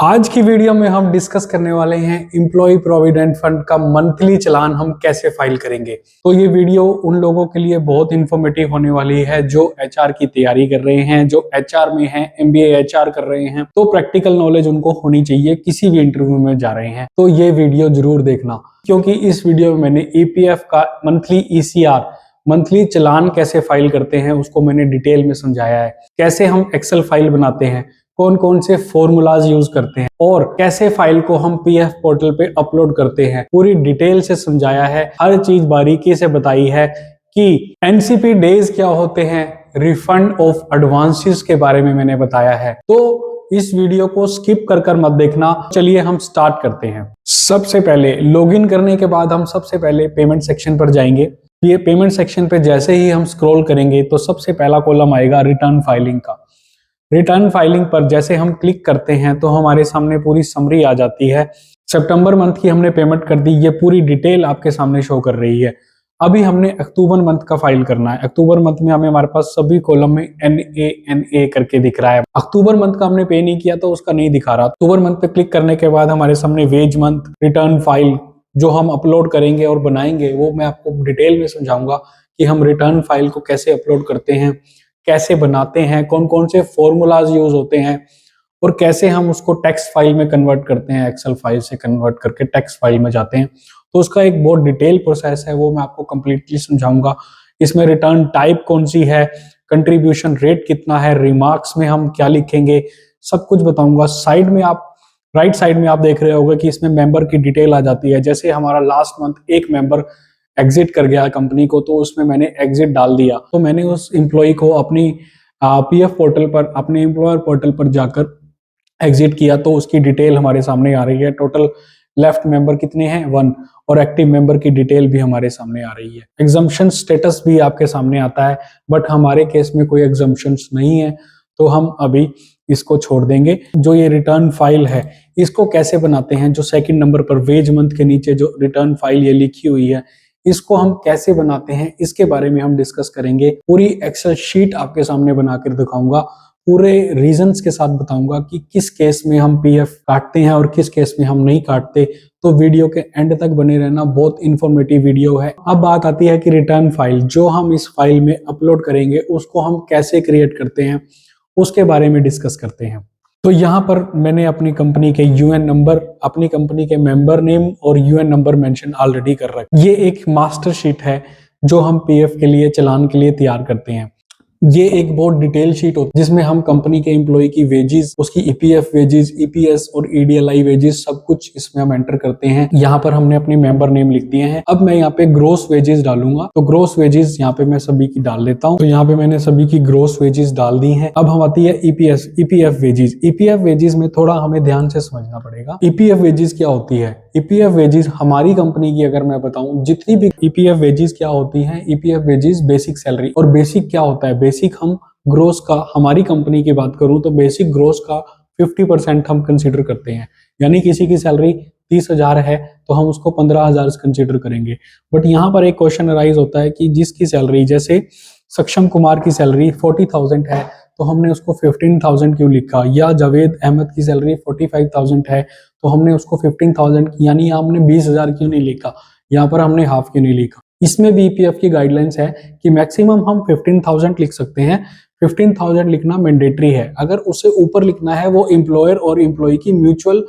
आज की वीडियो में हम डिस्कस करने वाले हैं एम्प्लॉय प्रोविडेंट फंड का मंथली चालान हम कैसे फाइल करेंगे। तो ये वीडियो उन लोगों के लिए बहुत इंफॉर्मेटिव होने वाली है जो एचआर की तैयारी कर रहे हैं, जो एचआर में हैं, एमबीए एचआर कर रहे हैं। तो प्रैक्टिकल नॉलेज उनको होनी चाहिए किसी भी इंटरव्यू में जा रहे हैं। तो ये वीडियो जरूर देखना, क्योंकि इस वीडियो में मैंने ईपीएफ का मंथली ईसीआर मंथली चालान कैसे फाइल करते हैं उसको मैंने डिटेल में समझाया है। कैसे हम एक्सेल फाइल बनाते हैं, कौन कौन से फॉर्मूलाज यूज करते हैं और कैसे फाइल को हम पीएफ पोर्टल पे अपलोड करते हैं, पूरी डिटेल से समझाया है। हर चीज बारीकी से बताई है कि एनसीपी डेज क्या होते हैं, रिफंड ऑफ एडवांसेस के बारे में मैंने बताया है। तो इस वीडियो को स्किप कर मत देखना। चलिए हम स्टार्ट करते हैं। सबसे पहले लॉगिन करने के बाद हम सबसे पहले पेमेंट सेक्शन पर जाएंगे। ये पेमेंट सेक्शन पे जैसे ही हम स्क्रॉल करेंगे तो सबसे पहला कॉलम आएगा रिटर्न फाइलिंग का। रिटर्न फाइलिंग पर जैसे हम क्लिक करते हैं तो हमारे सामने पूरी समरी आ जाती है। सितंबर मंथ की हमने पेमेंट कर दी, ये पूरी डिटेल आपके सामने शो कर रही है। अभी हमने अक्टूबर मंथ का फाइल करना है। अक्टूबर मंथ में हमारे पास सभी कॉलम में NA करके दिख रहा है। अक्टूबर मंथ का हमने पे नहीं किया तो उसका नहीं दिखा रहा। अक्टूबर मंथ पे क्लिक करने के बाद हमारे सामने वेज मंथ रिटर्न फाइल जो हम अपलोड करेंगे और बनाएंगे, वो मैं आपको डिटेल में समझाऊंगा कि हम रिटर्न फाइल को कैसे अपलोड करते हैं, कैसे बनाते हैं, कौन कौन से फॉर्मूलाज यूज होते हैं और कैसे हम उसको टेक्स्ट फाइल में कन्वर्ट करते हैं। एक्सेल फाइल से कन्वर्ट करके टेक्स्ट फाइल में जाते हैं। तो उसका एक बहुत डिटेल प्रोसेस है, वो मैं आपको कंप्लीटली समझाऊंगा। इसमें रिटर्न टाइप कौन सी है, कंट्रीब्यूशन रेट कितना है, रिमार्क्स में हम क्या लिखेंगे, सब कुछ बताऊंगा। साइड में आप राइट साइड में आप देख रहे होंगे कि इसमें मेंबर की डिटेल आ जाती है। जैसे हमारा लास्ट मंथ एक मेंबर एग्जिट कर गया कंपनी को, तो उसमें मैंने एग्जिट डाल दिया। तो मैंने उस एम्प्लॉय को अपनी पीएफ पोर्टल पर, अपने एम्प्लॉयर पोर्टल पर जाकर एग्जिट किया, तो उसकी डिटेल हमारे सामने आ रही है। टोटल लेफ्ट मेंबर कितने हैं, 1, और एक्टिव मेंबर की डिटेल भी हमारे सामने आ रही है। एग्जम्पशन स्टेटस भी आपके सामने आता है, बट हमारे केस में कोई एग्जम्पशंस नहीं है, तो हम अभी इसको छोड़ देंगे। जो ये रिटर्न फाइल है इसको कैसे बनाते हैं, जो सेकंड नंबर पर वेज मंथ के नीचे जो रिटर्न फाइल ये लिखी हुई है, इसको हम कैसे बनाते हैं इसके बारे में हम डिस्कस करेंगे। पूरी एक्सेल शीट आपके सामने बनाकर दिखाऊंगा, पूरे रीजंस के साथ बताऊंगा कि किस केस में हम पीएफ काटते हैं और किस केस में हम नहीं काटते। तो वीडियो के एंड तक बने रहना, बहुत इंफॉर्मेटिव वीडियो है। अब बात आती है कि रिटर्न फाइल जो हम इस फाइल में अपलोड करेंगे उसको हम कैसे क्रिएट करते हैं, उसके बारे में डिस्कस करते हैं। तो यहाँ पर मैंने अपनी कंपनी के यूएन नंबर, अपनी कंपनी के मेंबर नेम और यूएन नंबर मेंशन ऑलरेडी कर रखा है। ये एक मास्टर शीट है जो हम पीएफ के लिए, चालान के लिए तैयार करते हैं। ये एक बहुत डिटेल शीट होती है जिसमें हम कंपनी के एम्प्लॉय की वेजेस, उसकी ईपीएफ वेजेस, ईपीएस और ईडीएलआई वेजेस सब कुछ इसमें हम एंटर करते हैं। यहाँ पर हमने अपने मेंबर नेम लिख दिए हैं। अब मैं यहाँ पे ग्रोस वेजेस डालूंगा, तो ग्रोस वेजेस यहाँ पे मैं सभी की डाल लेता हूँ। तो यहाँ पे मैंने सभी की ग्रोस वेजेस डाल दी है। अब हम आती है ईपीएफ वेजेस। ईपीएफ वेजेस में थोड़ा हमें ध्यान से समझना पड़ेगा। ईपीएफ वेजेस क्या होती है? ईपीएफ वेजेस हमारी कंपनी की अगर मैं बताऊं, जितनी भी ईपीएफ वेजेस क्या होती हैं, ईपीएफ वेजेस बेसिक सैलरी। और बेसिक क्या होता है? बेसिक हम ग्रोस का, हमारी कंपनी की बात करूं तो बेसिक ग्रोस का 50% हम कंसीडर करते हैं। यानी किसी की सैलरी 30,000 है तो हम उसको 15,000 कंसीडर करेंगे। बट यहाँ पर एक क्वेश्चन अराइज होता है कि जिसकी सैलरी, जैसे सक्षम कुमार की सैलरी 40,000 है तो हमने उसको 15,000 क्यों लिखा, या जावेद अहमद की सैलरी 45,000 है तो हमने उसको 15,000 यानी हमने 20,000 क्यों नहीं लिखा, यहाँ पर हमने हाफ क्यों नहीं लिखा। इसमें भी ईपीएफ की गाइडलाइंस है कि मैक्सिमम हम 15,000 लिख सकते हैं। 15,000 लिखना मैंडेटरी है। अगर उससे ऊपर लिखना है, वो एम्प्लॉयर और एम्प्लॉय की म्यूचुअल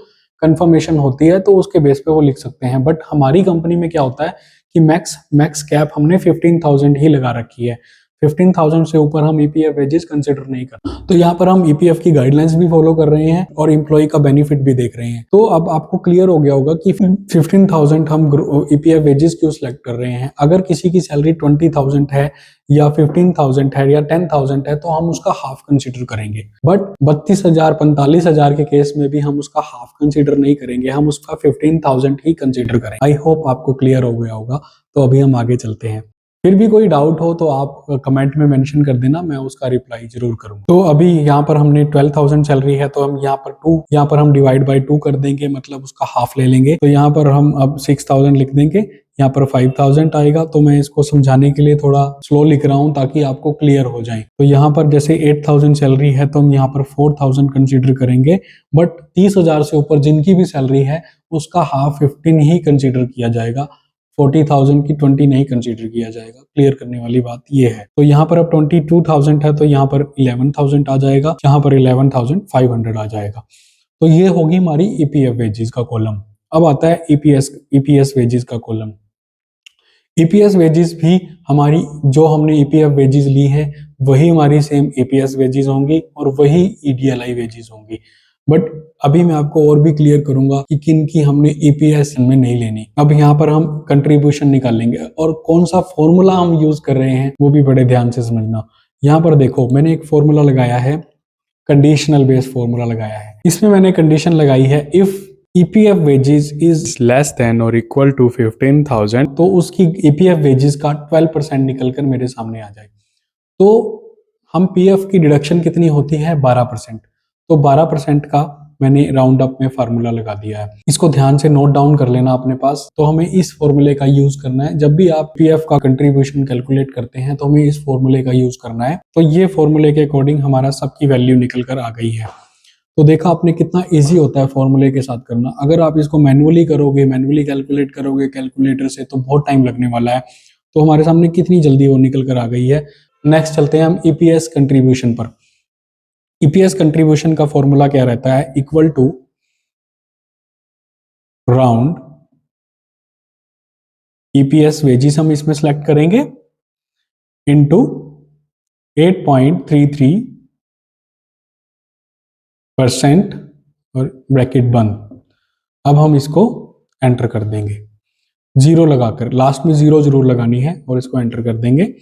कंफर्मेशन होती है, तो उसके बेस पे वो लिख सकते हैं। बट हमारी कंपनी में क्या होता है कि मैक्स कैप हमने 15,000 ही लगा रखी है। 15,000 से ऊपर हम ईपीएफ वेजेस कंसिडर नहीं कर। तो यहाँ पर हम ईपीएफ की गाइडलाइंस भी फॉलो कर रहे हैं और एम्प्लॉय का बेनिफिट भी देख रहे हैं। तो अब आपको क्लियर हो गया होगा कि 15,000 हम ईपीएफ वेजेस क्यों सिलेक्ट कर रहे हैं। अगर किसी की सैलरी 20,000 है या 15,000 है या 10,000 है तो हम उसका हाफ कंसिडर करेंगे। बट 32,000, 45,000 के केस में भी हम उसका हाफ कंसिडर नहीं करेंगे, हम उसका 15,000 ही कंसिडर करेंगे। आई होप आपको क्लियर हो गया होगा। तो अभी हम आगे चलते हैं। फिर भी कोई डाउट हो तो आप कमेंट में मेंशन कर देना, मैं उसका रिप्लाई जरूर करूंगा। तो अभी यहाँ पर हमने 12,000 सैलरी है तो हम यहाँ पर हम डिवाइड बाय 2 कर देंगे, मतलब उसका हाफ ले लेंगे। तो यहाँ पर हम अब 6,000 लिख देंगे। यहाँ पर 5000 आएगा। तो मैं इसको समझाने के लिए थोड़ा स्लो लिख रहा हूँ ताकि आपको क्लियर हो जाए। तो यहाँ पर जैसे 8000 सैलरी है तो हम यहाँ पर 4000 कंसीडर करेंगे, बट 30,000 से ऊपर जिनकी भी सैलरी है उसका हाफ 15 ही कंसीडर किया जाएगा, 40,000 की 20 नहीं कंसीडर किया जाएगा। क्लियर करने वाली बात ये है। तो यहाँ पर अब 22,000 है तो यहाँ पर 11,000 आ जाएगा, यहाँ पर 11,500 आ जाएगा। तो ये होगी हमारी ईपीएफ वेजेस का कॉलम। अब आता है ईपीएस वेजेस का कॉलम। ईपीएस वेजेस भी हमारी, जो हमने ईपीएफ वेजेस ली है वही हमारी सेम ईपीएस वेजेस होंगी और वही ईडीएलआई वेजेस होंगी। बट अभी मैं आपको और भी क्लियर करूंगा कि किन की हमने ईपीएस में नहीं लेनी। अब यहाँ पर हम कंट्रीब्यूशन निकालेंगे और कौन सा फॉर्मूला हम यूज कर रहे हैं वो भी बड़े ध्यान से समझना। यहाँ पर देखो मैंने एक फॉर्मूला लगाया है, कंडीशनल बेस फॉर्मूला लगाया है। इसमें मैंने कंडीशन लगाई है if EPF wages is less than और इक्वल टू 15,000, तो उसकी ईपीएफ वेजेस का 12% निकलकर मेरे सामने आ जाए। तो हम पीएफ की डिडक्शन कितनी होती है, 12%। तो 12% का मैंने राउंड अप में फार्मूला लगा दिया है। इसको ध्यान से नोट डाउन कर लेना अपने पास। तो हमें इस फॉर्मूले का यूज करना है। जब भी आप पीएफ का कंट्रीब्यूशन कैलकुलेट करते हैं तो हमें इस फॉर्मूले का यूज करना है। तो ये फॉर्मूले के अकॉर्डिंग हमारा सबकी वैल्यू निकल कर आ गई है। तो देखा आपने कितना इजी होता है फॉर्मूले के साथ करना। अगर आप इसको मैन्युअली करोगे, मैन्युअली कैलकुलेट करोगे कैलकुलेटर से, तो बहुत टाइम लगने वाला है। तो हमारे सामने कितनी जल्दी वो निकल कर आ गई है। नेक्स्ट चलते हैं हम ईपीएस कंट्रीब्यूशन पर। ईपीएस कंट्रीब्यूशन का फॉर्मूला क्या रहता है, equal to round EPS wages हम इसमें सेलेक्ट करेंगे इनटू 8.33% और ब्रैकेट बंद। अब हम इसको एंटर कर देंगे, जीरो लगाकर, लास्ट में जीरो जरूर लगानी है और इसको एंटर कर देंगे।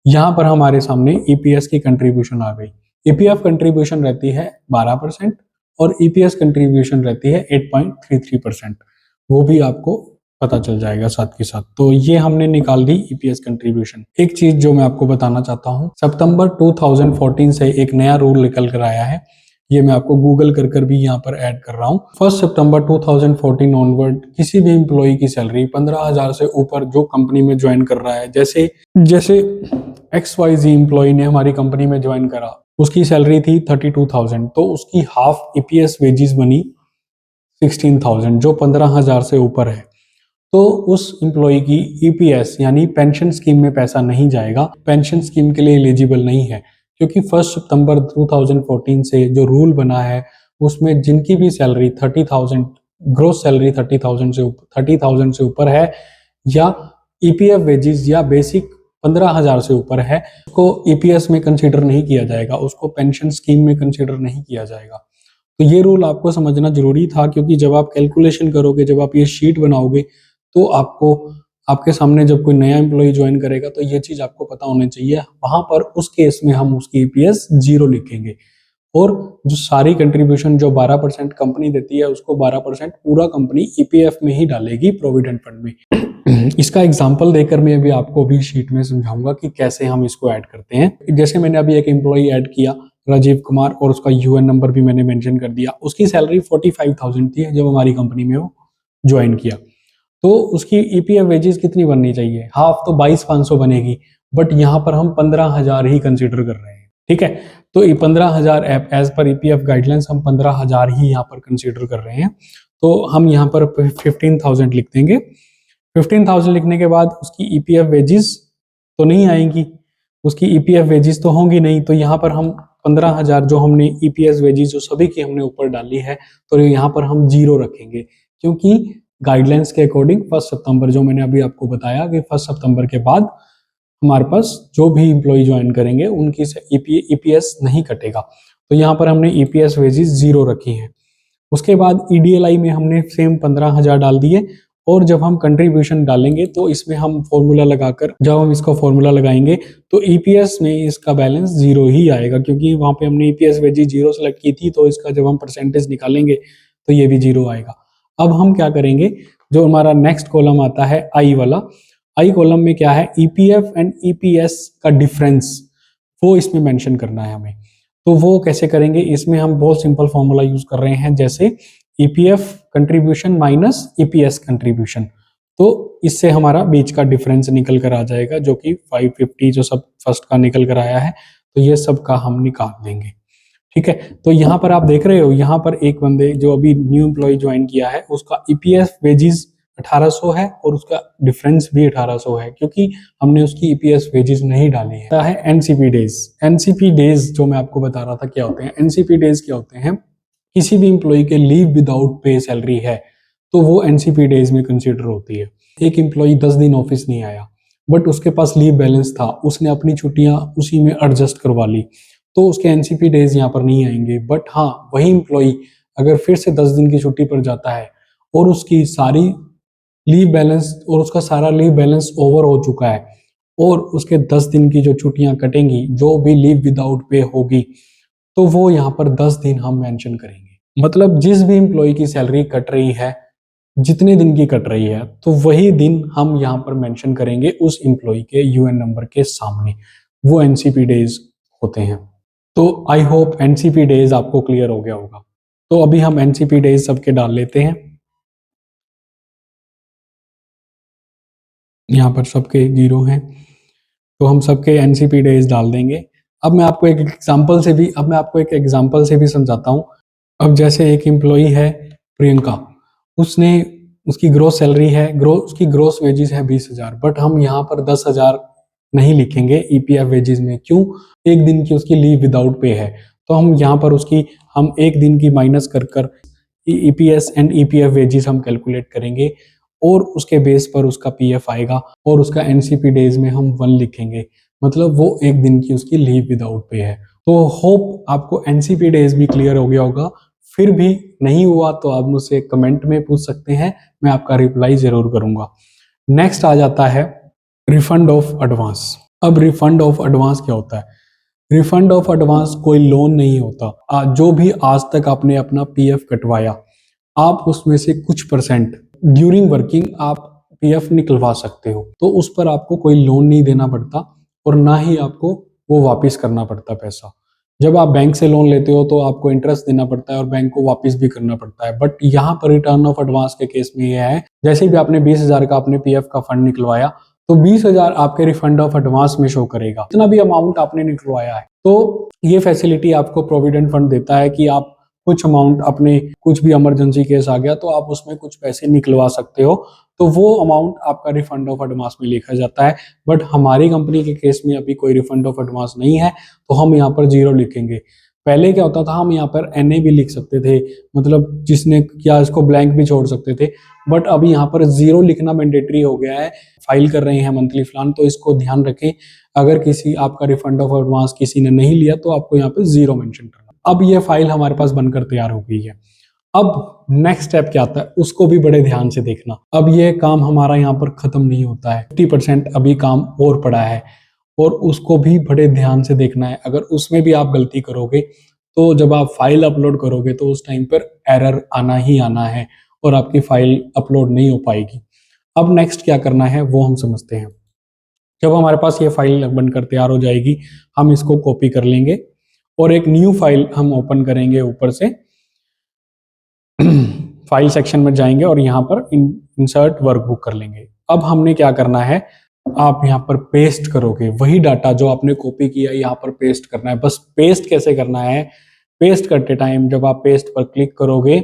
यहां पर हमारे सामने ईपीएस की कंट्रीब्यूशन आ गई। ईपीएफ कंट्रीब्यूशन रहती है 12% और ईपीएस कंट्रीब्यूशन रहती है 8.33%। वो भी आपको पता चल जाएगा साथ के साथ। तो ये हमने निकाल दी ईपीएस कंट्रीब्यूशन। एक चीज जो मैं आपको बताना चाहता हूँ, सितंबर 2014 से एक नया रूल निकल कर आया है। ये मैं आपको गूगल कर भी यहाँ पर ऐड कर रहा हूँ। 1 सितंबर 2014 ऑनवर्ड किसी भी एम्प्लॉय की सैलरी 15,000 से ऊपर जो कंपनी में ज्वाइन कर रहा है, जैसे XYZ एम्प्लॉय ने हमारी कंपनी में ज्वाइन करा, उसकी सैलरी थी 32,000, तो उसकी हाफ ईपीएस वेजेस बनी 16,000, जो 15,000 से ऊपर है। तो उस एम्प्लॉय की ईपीएस यानी पेंशन स्कीम में पैसा नहीं जाएगा, पेंशन स्कीम के लिए एलिजिबल नहीं है। क्योंकि 1 सितंबर 2014 से जो रूल बना है उसमें जिनकी भी सैलरी 30,000, ग्रोस सैलरी 30,000 से ऊपर है या ईपीएफ वेजेस या बेसिक 15,000 से ऊपर है, उसको ईपीएस में कंसीडर नहीं किया जाएगा, उसको पेंशन स्कीम में कंसीडर नहीं किया जाएगा। तो ये रूल आपको समझना जरूरी था, क्योंकि जब आप कैलकुलेशन करोगे, जब आप ये शीट बनाओगे, तो आपको, आपके सामने जब कोई नया एम्प्लॉय ज्वाइन करेगा तो ये चीज आपको पता होनी चाहिए। वहां पर उस केस में हम उसकी ईपीएस जीरो लिखेंगे और जो सारी कंट्रीब्यूशन जो 12% कंपनी देती है उसको 12% पूरा कंपनी ईपीएफ में ही डालेगी, प्रोविडेंट फंड में। इसका एग्जांपल देकर मैं अभी आपको भी शीट में समझाऊंगा कि कैसे हम इसको ऐड करते हैं। जैसे मैंने अभी एक एम्प्लॉय ऐड किया, राजीव कुमार, और उसका यूएन नंबर भी मैंने मेंशन कर दिया। उसकी सैलरी 45,000 थी जब हमारी कंपनी में वो ज्वाइन किया। तो उसकी ईपीएफ वेजेस कितनी बननी चाहिए, हाफ तो 22,500 बनेगी, बट यहाँ पर हम 15,000 ही कंसीडर कर रहे हैं। ठीक है, तो 15,000 एज पर ईपीएफ गाइडलाइंस हम 15,000 ही यहाँ पर कंसीडर कर रहे हैं। तो हम यहाँ पर 15,000 लिख देंगे। 15,000 लिखने के बाद उसकी ईपीएफ वेजेस तो नहीं आएंगी, उसकी ईपीएफ वेजेस तो होंगी नहीं। तो यहाँ पर हम 15,000 जो हमने ईपीएस वेजेस जो सभी की हमने ऊपर डाली है, तो यहाँ पर हम जीरो रखेंगे, क्योंकि गाइडलाइंस के अकॉर्डिंग 1 सितंबर, जो मैंने अभी आपको बताया कि 1 सितंबर के बाद हमारे पास जो भी एम्प्लॉय ज्वाइन करेंगे उनकी ईपीएस नहीं कटेगा। तो यहाँ पर हमने ईपीएस वेजेस जीरो रखी है। उसके बाद ईडीएलआई में हमने सेम 15,000 डाल दिए, और जब हम कंट्रीब्यूशन डालेंगे तो इसमें हम फॉर्मूला लगाकर, जब हम इसका फॉर्मूला लगाएंगे तो ईपीएस में इसका बैलेंस जीरो ही आएगा, क्योंकि वहां पे हमने ईपीएस वेजेस जीरो सेलेक्ट की थी। तो इसका जब हम परसेंटेज निकालेंगे तो ये भी जीरो आएगा। अब हम क्या करेंगे, जो हमारा नेक्स्ट कॉलम आता है आई वाला, आई कॉलम में क्या है, ईपीएफ एंड ईपीएस का डिफरेंस, वो इसमें मेंशन करना है हमें। तो वो कैसे करेंगे, इसमें हम बहुत सिंपल फॉर्मूला यूज कर रहे हैं, जैसे EPF contribution minus EPS contribution. तो इससे हमारा बीच का डिफरेंस निकल कर आ जाएगा, जो कि 550 जो सब फर्स्ट का निकल कर आया है, तो ये सब का हम निकाल देंगे। ठीक है, तो यहाँ पर आप देख रहे हो, यहाँ पर एक बंदे जो अभी न्यू एम्प्लॉय ज्वाइन किया है उसका ईपीएफ वेजेस 1800 है और उसका डिफरेंस भी 1800 है, क्योंकि हमने उसकी ईपीएफ वेजेस नहीं डाली है एनसीपी डेज। एनसीपी डेज जो मैं आपको बता रहा था क्या होते हैं, एनसीपी डेज क्या होते हैं, किसी भी एम्प्लॉय के लीव विदाउट पे सैलरी है तो वो एनसीपी डेज में कंसिडर होती है। एक एम्प्लॉय 10 दिन ऑफिस नहीं आया बट उसके पास लीव बैलेंस था, उसने अपनी छुट्टियां उसी में एडजस्ट करवा ली, तो उसके एनसीपी डेज यहाँ पर नहीं आएंगे। बट हाँ, वही एम्प्लॉय अगर फिर से 10 दिन की छुट्टी पर जाता है और उसकी सारी लीव बैलेंस और उसका सारा लीव बैलेंस ओवर हो चुका है और उसके 10 दिन की जो छुट्टियां कटेंगी, जो भी लीव विदाउट पे होगी, तो वो यहाँ पर 10 दिन हम मेंशन करेंगे। मतलब जिस भी एम्प्लॉय की सैलरी कट रही है, जितने दिन की कट रही है, तो वही दिन हम यहाँ पर मेंशन करेंगे उस एम्प्लॉय के यूएन नंबर के सामने। वो एनसीपी डेज होते हैं। तो आई होप एनसीपी डेज आपको क्लियर हो गया होगा। तो अभी हम एनसीपी डेज सबके डाल लेते हैं। यहाँ पर सबके 0 हैं, तो हम सबके एनसीपी डेज डाल देंगे। अब मैं आपको एक एग्जांपल से भी समझाता हूँ। अब जैसे एक एम्प्लॉई है प्रियंका, उसने उसकी ग्रोस सैलरी है, उसकी ग्रोस वेजेस है 20,000, बट हम यहाँ पर 10,000 नहीं लिखेंगे ईपीएफ वेजेस में। क्यों? एक दिन की उसकी लीव विदाउट पे है, तो हम यहाँ पर हम एक दिन की माइनस कर कर ईपीएस एंड ईपीएफ वेजेस हम कैलकुलेट करेंगे और उसके बेस पर उसका पीएफ आएगा और उसका एनसीपी डेज में हम 1 लिखेंगे, मतलब वो एक दिन की उसकी लीव विदाउट पे है। तो होप आपको एनसीपी डेज भी क्लियर हो गया होगा। फिर भी नहीं हुआ तो आप मुझसे कमेंट में पूछ सकते हैं, मैं आपका रिप्लाई जरूर करूंगा। नेक्स्ट आ जाता है रिफंड ऑफ एडवांस। अब रिफंड ऑफ एडवांस क्या होता है? रिफंड ऑफ एडवांस कोई लोन नहीं होता। जो भी आज तक आपने अपना पीएफ कटवाया, आप उसमें से कुछ परसेंट ड्यूरिंग वर्किंग आप पीएफ निकलवा सकते हो, तो उस पर आपको कोई लोन नहीं देना पड़ता और ना ही आपको वो वापस करना पड़ता पैसा। जब आप बैंक से लोन लेते हो तो आपको इंटरेस्ट देना पड़ता है और बैंक को वापस भी करना पड़ता है। बट यहाँ पर रिटर्न ऑफ एडवांस के केस में यह है, जैसे भी आपने 20,000 का अपने पीएफ का फंड निकलवाया, तो 20,000 आपके रिफंड ऑफ एडवांस में शो करेगा, इतना भी अमाउंट आपने निकलवाया है। तो ये फैसिलिटी आपको प्रोविडेंट फंड देता है कि आप कुछ अमाउंट, अपने कुछ भी इमरजेंसी केस आ गया तो आप उसमें कुछ पैसे निकलवा सकते हो, तो वो अमाउंट आपका रिफंड ऑफ एडवांस में लिखा जाता है। बट हमारी कंपनी के केस में अभी कोई रिफंड ऑफ एडवांस नहीं है, तो हम यहाँ पर 0 लिखेंगे। पहले क्या होता था, हम यहाँ पर एनए भी लिख सकते थे, मतलब जिसने किया इसको ब्लैंक भी छोड़ सकते थे, बट अभी यहाँ पर 0 लिखना मैंडेटरी हो गया है। फाइल कर रहे हैं मंथली प्लान, तो इसको ध्यान रखें। अगर किसी आपका रिफंड ऑफ एडवांस किसी ने नहीं लिया तो आपको यहाँ पे 0 मेंशन करना। अब ये फाइल हमारे पास बनकर तैयार हो गई है। अब नेक्स्ट स्टेप क्या आता है उसको भी बड़े ध्यान से देखना। अब ये काम हमारा यहाँ पर खत्म नहीं होता है, 50% अभी काम और पड़ा है और उसको भी बड़े ध्यान से देखना है। अगर उसमें भी आप गलती करोगे तो जब आप फाइल अपलोड करोगे तो उस टाइम पर एरर आना ही आना है और आपकी फाइल अपलोड नहीं हो पाएगी। अब नेक्स्ट क्या करना है वो हम समझते हैं। जब हमारे पास ये फाइल बनकर तैयार हो जाएगी, हम इसको कॉपी कर लेंगे और एक न्यू फाइल हम ओपन करेंगे। ऊपर से फाइल सेक्शन में जाएंगे और यहाँ पर इंसर्ट वर्कबुक कर लेंगे। अब हमने क्या करना है, आप यहाँ पर पेस्ट करोगे वही डाटा जो आपने कॉपी किया, यहाँ पर पेस्ट करना है। बस पेस्ट कैसे करना है, पेस्ट करते टाइम जब आप पेस्ट पर क्लिक करोगे,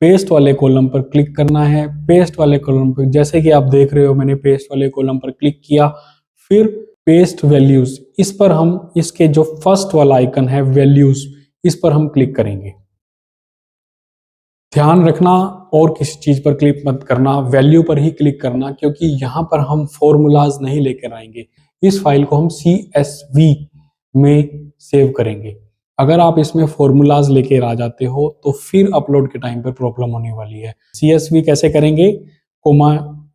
पेस्ट वाले कॉलम पर क्लिक करना है। पेस्ट वाले कॉलम पर जैसे कि आप देख रहे हो, मैंने पेस्ट वाले कॉलम पर क्लिक किया, फिर पेस्ट वैल्यूज, इस पर हम इसके जो फर्स्ट वाला आइकन है वैल्यूज, इस पर हम क्लिक करेंगे। ध्यान रखना और किसी चीज पर क्लिक मत करना, वैल्यू पर ही क्लिक करना, क्योंकि यहाँ पर हम फॉर्मूलाज नहीं लेकर आएंगे। इस फाइल को हम CSV में सेव करेंगे। अगर आप इसमें फॉर्मूलाज लेकर आ जाते हो तो फिर अपलोड के टाइम पर प्रॉब्लम होने वाली है। CSV कैसे करेंगे, कोमा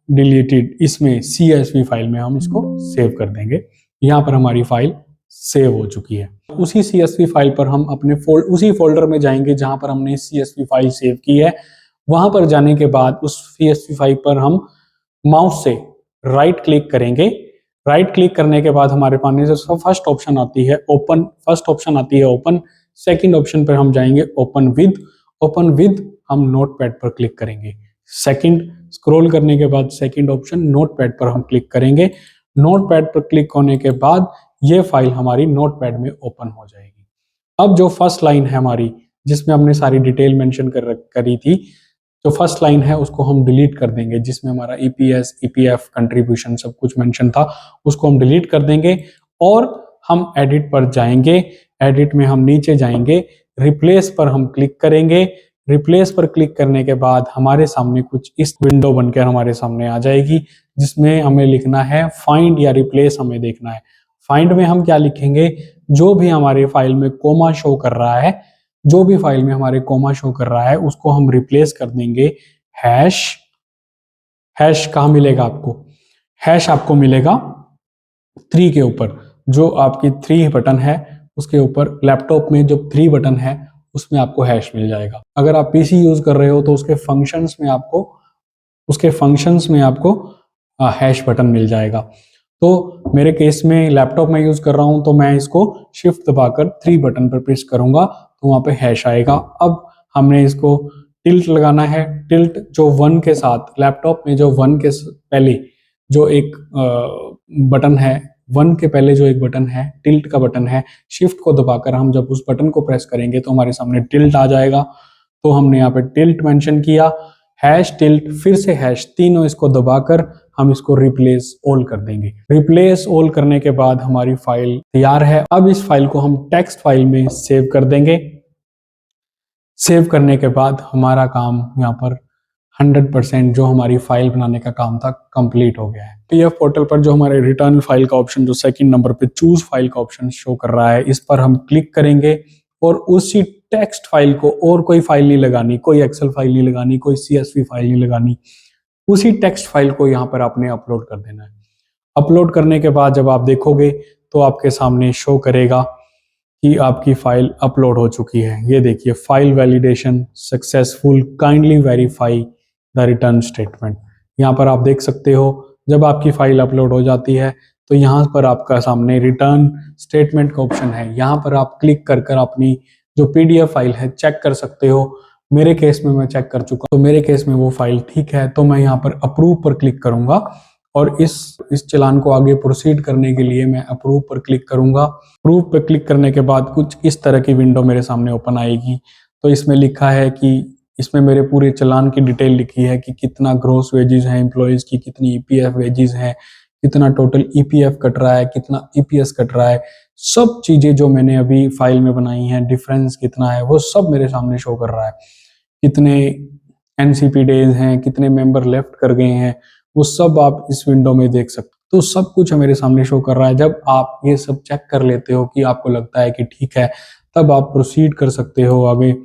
डिलीटेड, इसमें CSV फाइल में हम इसको सेव कर देंगे। यहाँ पर हमारी फाइल सेव हो चुकी है। उसी CSV फाइल पर हम अपने उसी फोल्डर में जाएंगे जहां पर हमने CSV फाइल सेव की है। वहां पर जाने के बाद उस CSV फाइल पर हम माउस से राइट क्लिक करेंगे। राइट क्लिक करने के बाद हमारे पास जो फर्स्ट ऑप्शन आती है ओपन, फर्स्ट ऑप्शन आती है ओपन, सेकंड ऑप्शन पर हम जाएंगे ओपन विद। ओपन विद हम नोटपैड पर क्लिक करेंगे। सेकंड स्क्रॉल करने के बाद सेकंड ऑप्शन नोटपैड पर हम क्लिक करेंगे। नोटपैड पर क्लिक होने के बाद ये फाइल हमारी नोटपैड में ओपन हो जाएगी। अब जो फर्स्ट लाइन है हमारी, जिसमें हमने सारी डिटेल मेंशन करी थी, जो फर्स्ट लाइन है उसको हम डिलीट कर देंगे, जिसमें हमारा ईपीएस, ईपीएफ कंट्रीब्यूशन सब कुछ मेंशन था, उसको हम डिलीट कर देंगे और हम एडिट पर जाएंगे। एडिट में हम नीचे जाएंगे, रिप्लेस पर हम क्लिक करेंगे। रिप्लेस पर क्लिक करने के बाद हमारे सामने कुछ इस विंडो बनकर हमारे सामने आ जाएगी, जिसमें हमें लिखना है फाइंड या रिप्लेस हमें देखना है। फाइंड में हम क्या लिखेंगे, जो भी हमारे फाइल में कोमा शो कर रहा है, जो भी फाइल में हमारे कोमा शो कर रहा है उसको हम रिप्लेस कर देंगे हैश। हैश कहाँ मिलेगा आपको, हैश आपको मिलेगा 3 के ऊपर, जो आपकी 3 बटन है उसके ऊपर लैपटॉप में जो 3 बटन है उसमें आपको हैश मिल जाएगा। अगर आप पीसी यूज कर रहे हो तो उसके फंक्शंस में आपको हैश बटन मिल जाएगा। तो मेरे केस में लैपटॉप में यूज कर रहा हूं तो मैं इसको शिफ्ट दबाकर 3 बटन पर प्रेस करूंगा तो वहां पे हैश आएगा। अब हमने इसको टिल्ट लगाना है। टिल्ट जो 1 के साथ, लैपटॉप में जो 1 के पहले जो एक बटन है, 1 के पहले जो एक बटन है टिल्ट का बटन है, शिफ्ट को दबाकर हम जब उस बटन को प्रेस करेंगे तो हमारे सामने टिल्ट आ जाएगा। तो हमने यहाँ पे टिल्ट मेंशन किया, हैश टिल्ट, फिर से हैश, तीनों इसको दबाकर हम इसको रिप्लेस ऑल कर देंगे। रिप्लेस ऑल करने के बाद हमारी फाइल तैयार है। अब इस फाइल को हम टेक्स्ट फाइल में सेव कर देंगे। सेव करने के बाद हमारा काम यहाँ पर 100% जो हमारी फाइल बनाने का काम था कंप्लीट हो गया है। पीएफ पोर्टल पर जो हमारे रिटर्न फाइल का ऑप्शन, जो सेकंड नंबर पे चूज फाइल का ऑप्शन शो कर रहा है, इस पर हम क्लिक करेंगे और उसी टेक्स्ट फाइल को, और कोई फाइल नहीं लगानी, कोई एक्सेल फाइल नहीं लगानी, कोई सीएसवी फाइल नहीं लगानी, उसी टेक्स्ट फाइल को यहाँ पर आपने अपलोड कर देना है। अपलोड करने के बाद जब आप देखोगे तो आपके सामने शो करेगा कि आपकी फाइल अपलोड हो चुकी है। ये देखिए, file validation successful, kindly verify the return statement. यहाँ पर आप देख सकते हो, जब आपकी फाइल अपलोड हो जाती है तो यहाँ पर आपका सामने रिटर्न स्टेटमेंट का ऑप्शन है। यहाँ पर आप क्लिक कर कर अपनी जो पीडीएफ फाइल है चेक कर सकते हो। मेरे केस में मैं चेक कर चुका, तो मेरे केस में वो फाइल ठीक है, तो मैं यहाँ पर अप्रूव पर क्लिक करूंगा और इस चलान को आगे प्रोसीड करने के लिए मैं अप्रूव पर क्लिक करूंगा। अप्रूव पर क्लिक करने के बाद कुछ इस तरह की विंडो मेरे सामने ओपन आएगी। तो इसमें लिखा है कि इसमें मेरे पूरे चलान की डिटेल लिखी है कि कितना ग्रोस वेजेस है एम्प्लॉयज की, कितनी ईपीएफ वेजेस है, कितना टोटल ईपीएफ कट रहा है, कितना ईपीएस कट रहा है, सब चीजें जो मैंने अभी फाइल में बनाई हैं, डिफरेंस कितना है वो सब मेरे सामने शो कर रहा है। कितने एनसीपी डेज हैं, कितने मेंबर लेफ्ट कर गए हैं, वो सब आप इस विंडो में देख सकते हो। तो सब कुछ मेरे सामने शो कर रहा है। जब आप ये सब चेक कर लेते हो कि आपको लगता है कि ठीक है, तब आप प्रोसीड कर सकते हो आगे।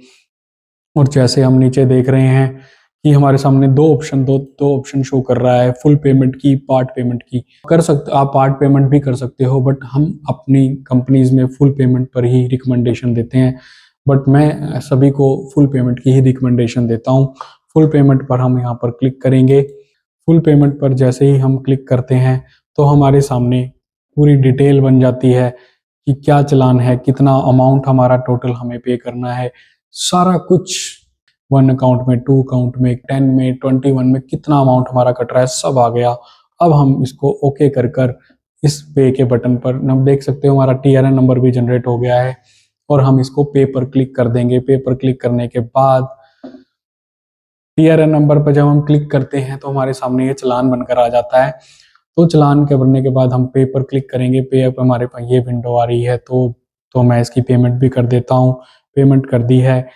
और जैसे हम नीचे देख रहे हैं कि हमारे सामने दो ऑप्शन शो कर रहा है, फुल पेमेंट की, पार्ट पेमेंट की। कर सकते, आप पार्ट पेमेंट भी कर सकते हो, बट हम अपनी कंपनीज में फुल पेमेंट पर ही रिकमेंडेशन देते हैं। बट मैं सभी को फुल पेमेंट की ही रिकमेंडेशन देता हूँ। फुल पेमेंट पर हम यहाँ पर क्लिक करेंगे। फुल पेमेंट पर जैसे ही हम क्लिक करते हैं तो हमारे सामने पूरी डिटेल बन जाती है कि क्या चलान है, कितना अमाउंट हमारा टोटल हमें पे करना है, सारा कुछ 1 अकाउंट में, 2 अकाउंट में, 10 में, 21 में कितना अमाउंट हमारा कट रहा है, सब आ गया। अब हम इसको ओके कर कर इस पे के बटन पर हम देख सकते हो हमारा टीआरएन नंबर भी जनरेट हो गया है और हम इसको पे पर क्लिक कर देंगे। पे पर क्लिक करने के बाद टीआरएन नंबर पर जब हम क्लिक करते हैं तो हमारे सामने ये चलान बनकर आ जाता है। तो चलान के बनने के बाद हम पे पर क्लिक करेंगे। पे पर हमारे पास ये विंडो आ रही है, तो मैं इसकी पेमेंट भी कर देता हूँ। पेमेंट कर दी है।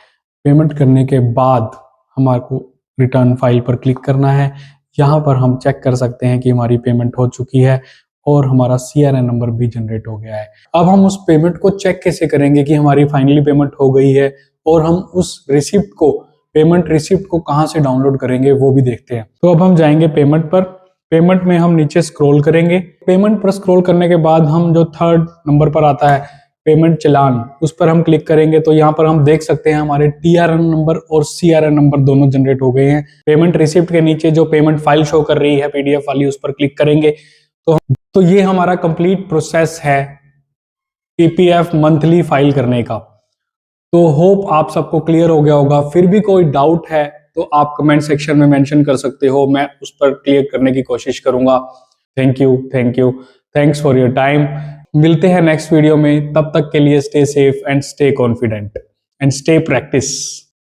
पेमेंट करने के बाद हमारे को रिटर्न फाइल पर क्लिक करना है। यहाँ पर हम चेक कर सकते हैं कि हमारी पेमेंट हो चुकी है और हमारा सीआरएन नंबर भी जनरेट हो गया है। अब हम उस पेमेंट को चेक कैसे करेंगे कि हमारी फाइनली पेमेंट हो गई है, और हम उस रिसिप्ट को, पेमेंट रिसिप्ट को कहाँ से डाउनलोड करेंगे वो भी देखते हैं। तो अब हम जाएंगे पेमेंट पर। पेमेंट में हम नीचे स्क्रॉल करेंगे। पेमेंट पर स्क्रॉल करने के बाद हम जो 3rd नंबर पर आता है पेमेंट चलान, उस पर हम क्लिक करेंगे तो यहाँ पर हम देख सकते हैं हमारे टीआरएन नंबर और सीआरएन नंबर दोनों जनरेट हो गए हैं। पेमेंट रिसिप्ट के नीचे जो पेमेंट फाइल शो कर रही है पीडीएफ वाली, उस पर क्लिक करेंगे तो ये हमारा कंप्लीट प्रोसेस है पीपीएफ मंथली फाइल करने का। तो होप आप सबको क्लियर हो गया होगा। फिर भी कोई डाउट है तो आप कमेंट सेक्शन में मेंशन कर सकते हो, मैं उस पर क्लियर करने की कोशिश करूंगा। Thank you, thanks for your time. मिलते हैं नेक्स्ट वीडियो में, तब तक के लिए stay safe and stay confident and stay practice.